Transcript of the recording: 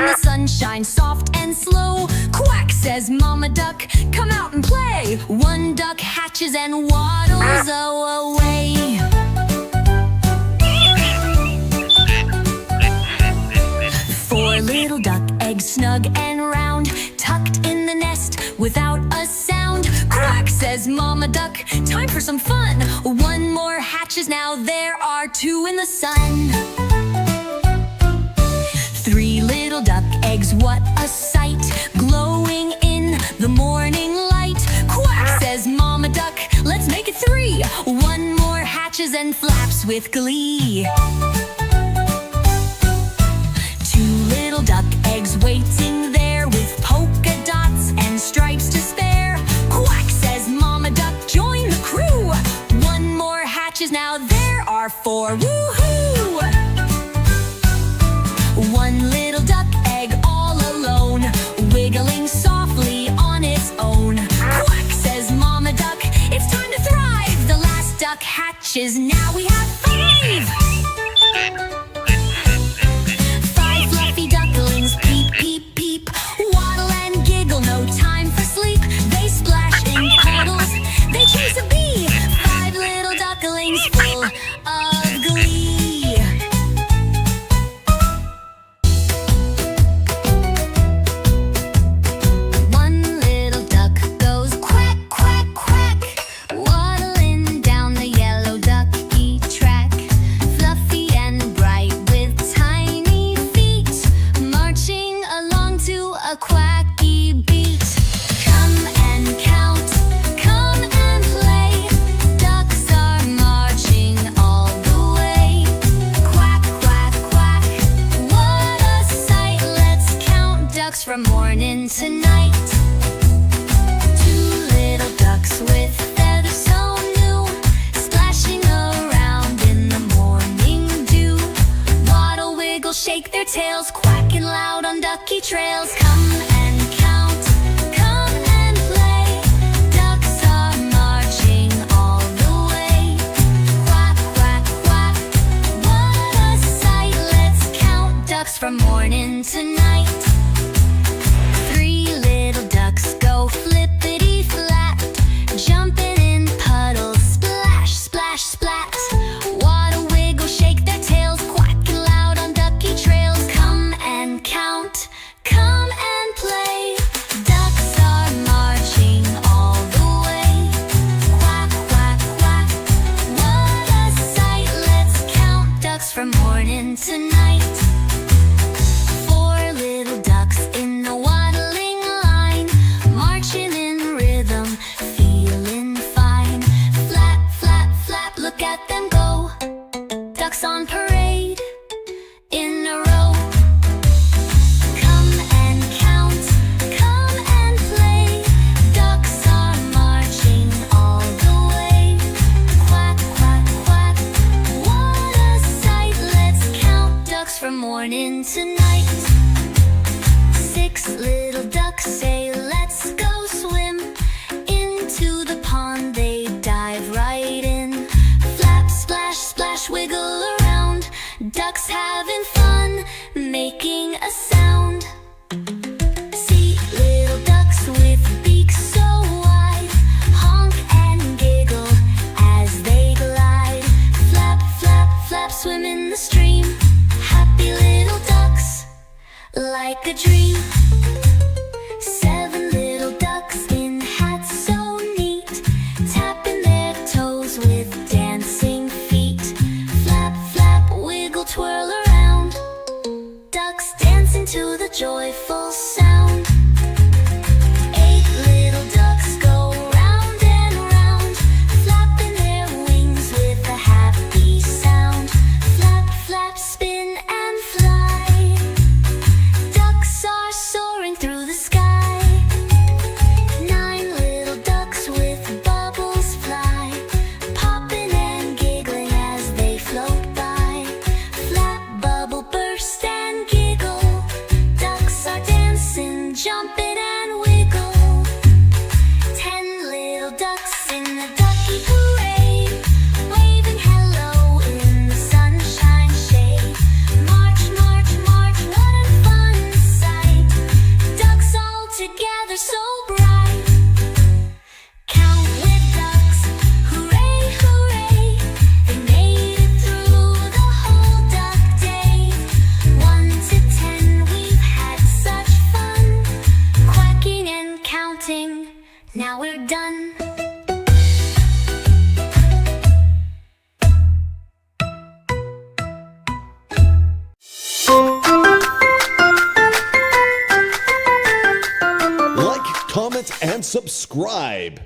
the sunshine, soft and slow. Quack, says Mama Duck, come out and play. One duck hatches and waddles away. Four little duck eggs, snug and round, tucked in the nest without a sound. Quack, says Mama Duck, time for some fun. One more hatches, now there are two in the sun. Three little duck eggs, what a sight, glowing in the morning light. Quack, says Mama Duck, let's make it three. One more hatches and flaps with glee. Two little duck eggs waiting there with polka dots and stripes to spare. Quack, says Mama Duck, join the crew. One more hatches, now there are four. Woohoo! One little duck egg all alone, wiggling softly on its own. Quack, says Mama Duck, it's time to thrive. The last duck hatches, now we have five. Five fluffy ducklings, peep, peep, peep, waddle and giggle, no time for sleep. They splash in puddles, they chase a bee. Five little ducklings full of glee. From morning to night. Two little ducks with feathers so new, splashing around in the morning dew. Waddle, wiggle, shake their tails, quacking loud on ducky trails. Come and count, come and play. Ducks are marching all the way. Quack, quack, quack, what a sight. Let's count ducks from morning to night. Flippity-flap, jumping in puddles, splash, splash, splat. Waddle, wiggle, shake their tails, quacking loud on ducky trails. Come and count, come and play. Ducks are marching all the way. Quack, quack, quack, what a sight. Let's count ducks from morning to night. Four little ducks in the waddling line, marching in rhythm, feeling fine. Flap, flap, flap, look at them go. Ducks on parade, in a row. Come and count, come and play. Ducks are marching all the way. Quack, quack, quack, what a sight. Let's count ducks from morning to night. Six little ducks say, let's go swim. Into the pond they dive right in. Flap, splash, splash, wiggle around. Ducks having fun, making a sound. See little ducks with beaks so wide, honk and giggle as they glide. Flap, flap, flap, swim in the stream. Happy little ducks, like a dream. Seven little ducks in hats so neat, tapping their toes with dancing feet. Flap, flap, wiggle, twirl around. Ducks dancing to the joyful sound. Eight little ducks go round and round, flapping their wings with a happy sound. Flap, flap, spin and fly. Ducks are soaring through the sky. Nine little ducks with bubbles fly, popping and giggling as they float by. Flap, bubble, burst and giggle. Ducks are dancing subscribe.